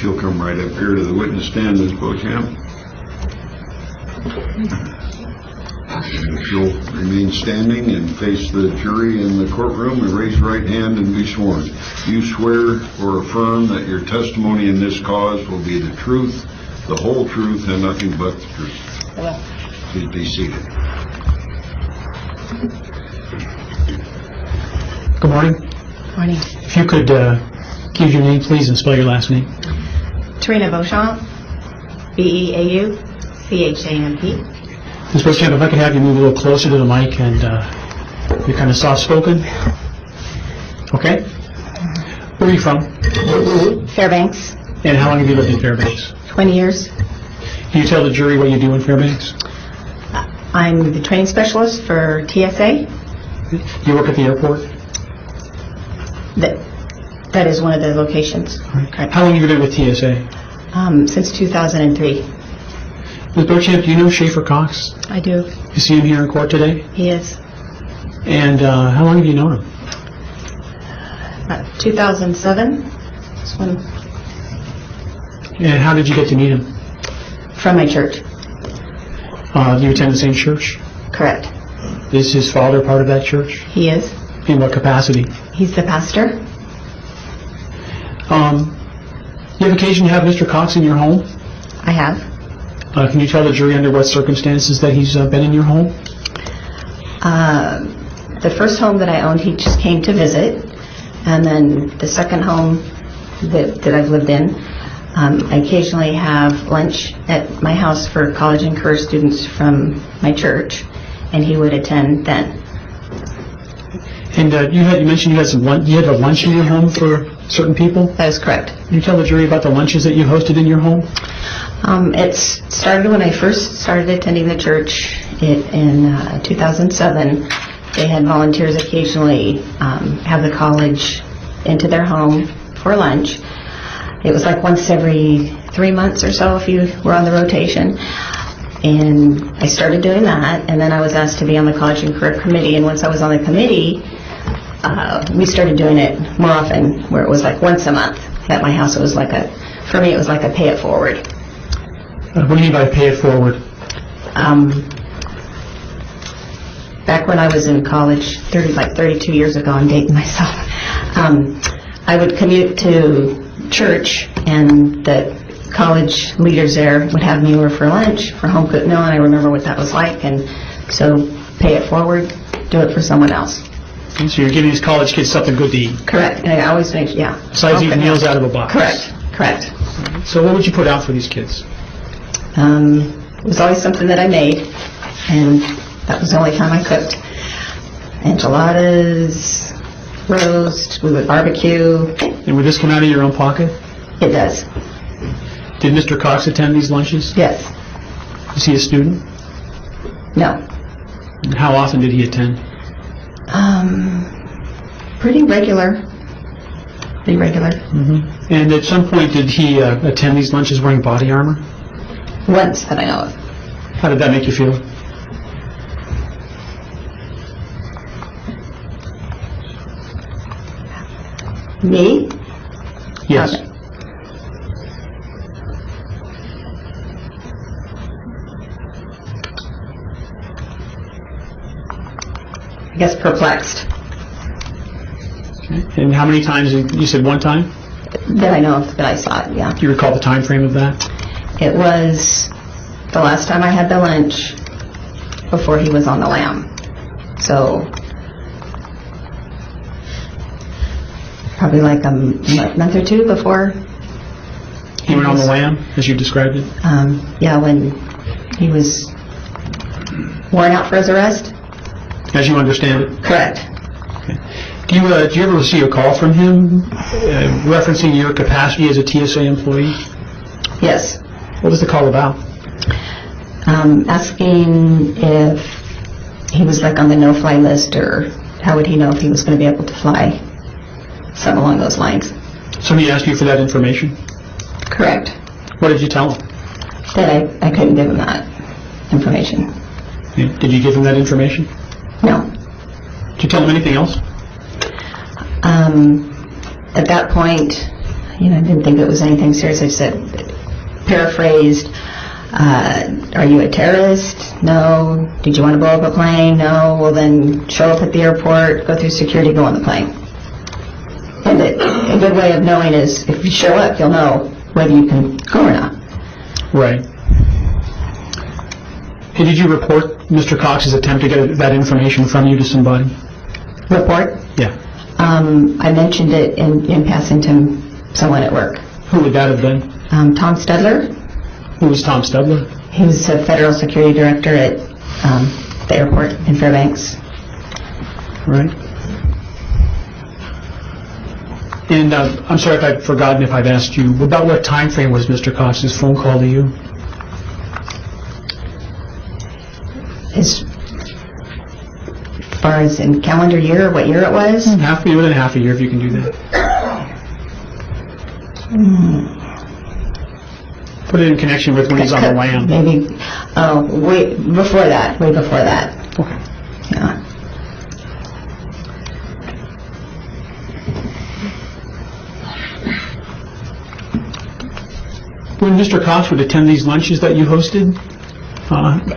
you'll come right up here to the witness stand, Ms. Beauchamp. And if you'll remain standing and face the jury in the courtroom and raise your right hand and be sworn. You swear or affirm that your testimony in this cause will be the truth, the whole truth, and nothing but the truth. I will. Please be seated. Good morning. Morning. If you could give your name, please, and spell your last name. Trina Beauchamp, B-E-A-U-C-H-A-M-P. Ms. Beauchamp, if I could have you move a little closer to the mic, and you're kind of soft-spoken. Okay. Where are you from? Fairbanks, And how long have you lived in Fairbanks? 20 years. Can you tell the jury what you do in Fairbanks? I'm the training specialist for TSA. You work at the airport? That is one of the locations. Correct. How long have you been with TSA? Since 2003. Ms. Beauchamp, do you know Schaeffer Cox? I do. You see him here in court today? He is. And how long have you known him? 2007. That's when, And how did you get to meet him? from my church. Do you attend the same church? Correct. Is his father part of that church? He is. In what capacity? He's the pastor. You have occasion to have Mr. Cox in your home? I have. Can you tell the jury under what circumstances that he's been in your home? The first home that I owned, he just came to visit. And then the second home that I've lived in, I occasionally have lunch at my house for college and career students from my church, and he would attend then. And you mentioned you had you had a lunch in your home for certain people? That is correct. Can you tell the jury about the lunches that you hosted in your home? It started when I first started attending the church in 2007. They had volunteers occasionally have the college into their home for lunch. It was like once every 3 months or so if you were on the rotation. And I started doing that, and then I was asked to be on the College and Career Committee, and once I was on the committee, we started doing it more often, where it was like once a month. At my house, it was like for me, it was like a pay it forward. What do you mean by pay it forward? Back when I was in college, 32 years ago, I'm dating myself, I would commute to church, and the college leaders there would have me over for lunch, for home cooked meal, and I remember what that was like, and so pay it forward, do it for someone else. Okay, so you're giving these college kids something good to eat. Correct, and I always make, yeah. Besides eating meals out of a box. Correct. So what would you put out for these kids? It was always something that I made, and that was the only time I cooked. Enchiladas, roast, we would barbecue. And would this come out of your own pocket? It does. Did Mr. Cox attend these lunches? Yes. Is he a student? No. And how often did he attend? Pretty regular. Pretty regular. And at some point, did he attend these lunches wearing body armor? Once that I know of. How did that make you feel? Me? Yes. Okay. I guess perplexed. And how many times? You said one time? That I know of, that I saw it, yeah. Do you recall the time frame of that? It was the last time I had the lunch before he was on the lam. So, probably like a month or two before. He went on the lam, as you described it? Yeah, when he was worn out for his arrest. As you understand it? Correct. Okay. Do you ever receive a call from him referencing your capacity as a TSA employee? Yes. What was the call about? Asking if he was like on the no-fly list, or how would he know if he was going to be able to fly, something along those lines. Somebody asked you for that information? Correct. What did you tell him? That I couldn't give him that information. Did you give him that information? No. Did you tell him anything else? At that point, I didn't think it was anything serious. I said, paraphrased, are you a terrorist? No. Did you want to blow up a plane? No. Well, then show up at the airport, go through security, go on the plane. And a good way of knowing is if you show up, you'll know whether you can go or not. Right. Hey, did you report Mr. Cox's attempt to get that information from you to somebody? Report? Yeah. I mentioned it in passing to someone at work. Who would that have been? Tom Studler. Who was Tom Studler? He was a federal security director at the airport in Fairbanks. Right. And I'm sorry if I've forgotten if I've asked you, about what time frame was Mr. Cox's phone call to you? As far as in calendar year, what year it was? Within half a year, if you can do that. Put it in connection with when he's on the lam. Maybe, way before that. Okay. Yeah. When Mr. Cox would attend these lunches that you hosted,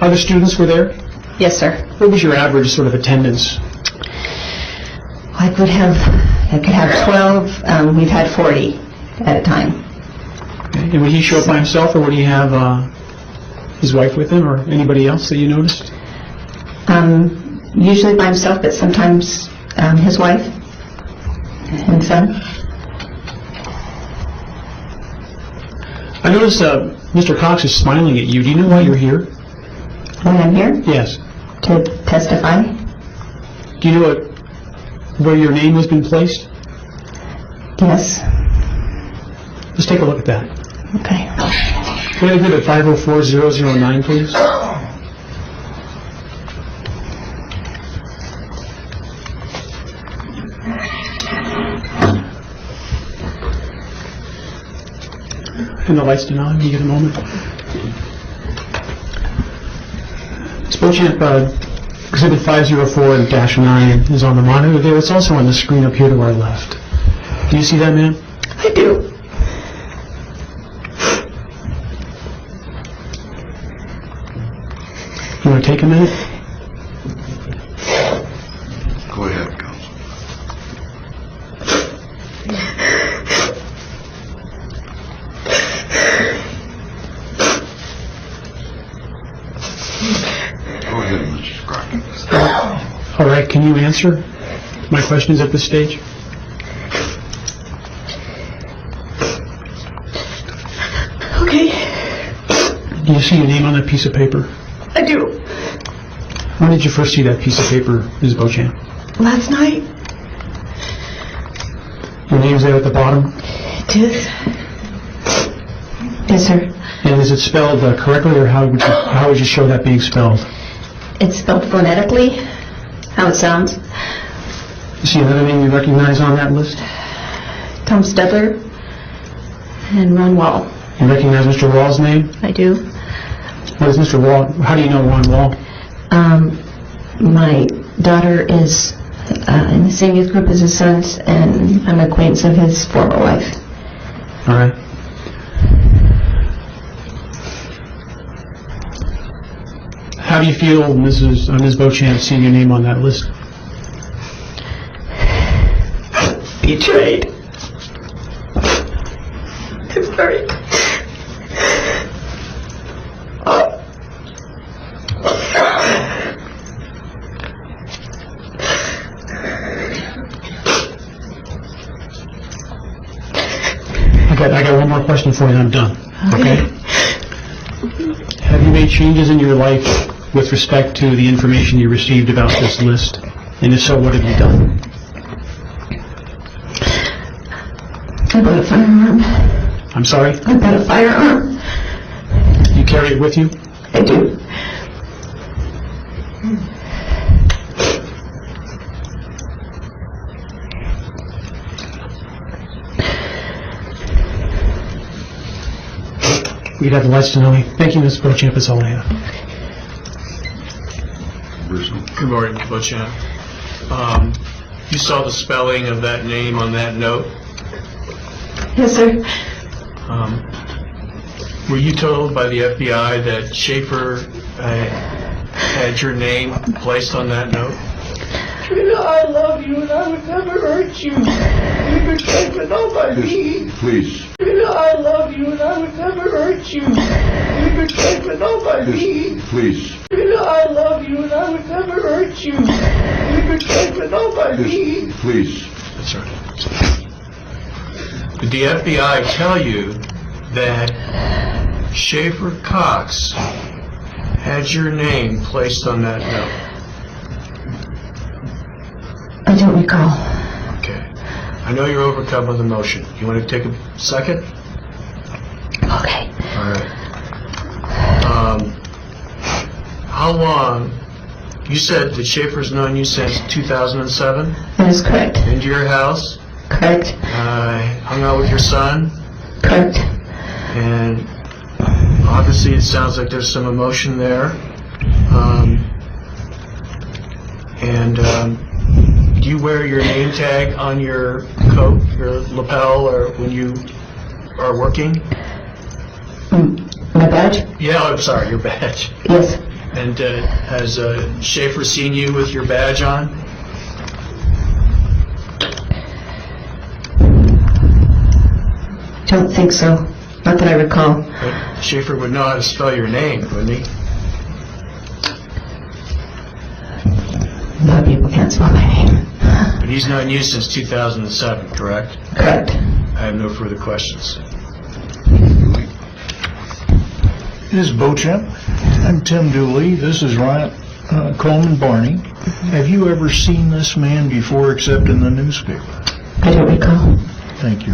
other students were there? Yes, sir. What was your average sort of attendance? I could have 12. We've had 40 at a time. Okay. And would he show up by himself, or would he have his wife with him, or anybody else that you noticed? Usually by himself, but sometimes his wife and son. I noticed Mr. Cox is smiling at you. Do you know why you're here? When I'm here Yes. to testify. Do you know where your name has been placed? Yes. Let's take a look at that. Okay. Can I give it 504009, please? And the lights turn on, can you get a moment? Ms. Beauchamp, exhibit 504-9 is on the monitor there. It's also on the screen up here to our left. Do you see that, ma'am? I do. You want to take a minute? Go ahead, Counsel. Go ahead, Mr. Skrocki. All right, can you answer my questions at this stage? Okay. Do you see your name on that piece of paper? I do. When did you first see that piece of paper, Ms. Beauchamp? Last night. Your name's there at the bottom? It is. Yes, sir. And is it spelled correctly, or how would you show that being spelled? It's spelled phonetically, how it sounds. You see another name you recognize on that list? Tom Studler and Ron Wall. You recognize Mr. Wall's name? I do. What is Mr. Wall? How do you know Ron Wall? My daughter is in the same youth group as his sons, and I'm an acquaintance of his former wife. All right. How do you feel, Ms. Beauchamp, seeing your name on that list? Betrayed. It's very... I got one more question for you and I'm done. Okay? Have you made changes in your life with respect to the information you received about this list? And if so, what have you done? I bought a firearm. I'm sorry? I bought a firearm. You carry it with you? I do. We'd have the lights to know me. Thank you, Ms. Beauchamp. That's all I have. Bristol. Good morning, Beauchamp. You saw the spelling of that name on that note? Yes, sir. Were you told by the FBI that Schaeffer had your name placed on that note? Trina, I love you and I would never hurt you. You betrayed me, not by me. Please, Trina, I love you and I would never hurt you. You betrayed me, not by me. please, Trina, I love you and I would never hurt you. You betrayed me, not by me. please. That's right. Did the FBI tell you that Schaeffer Cox had your name placed on that note? I don't recall. Okay. I know you're overcome with emotion. You want to take a second? Okay. All right. How long? You said that Schaeffer's known you since 2007? That is correct. Into your house? Correct. Hung out with your son? Correct. And obviously it sounds like there's some emotion there. Do you wear your name tag on your coat, your lapel, or when you are working? My badge? Yeah, I'm sorry, your badge. Yes. And has Schaeffer seen you with your badge on? Don't think so. Not that I recall. But Schaeffer would know how to spell your name, wouldn't he? A lot of people can't spell my name. But he's known you since 2007, correct? Correct. I have no further questions. Ms. Beauchamp, I'm Tim Dooley. This is Ryan Coleman Barney. Have you ever seen this man before except in the newspaper? I don't recall. Thank you.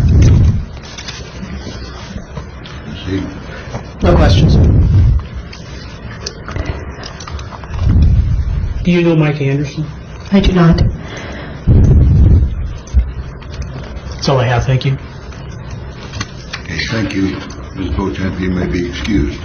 No questions. Do you know Mike Anderson? I do not. That's all I have, thank you. Thank you, Ms. Beauchamp. You may be excused.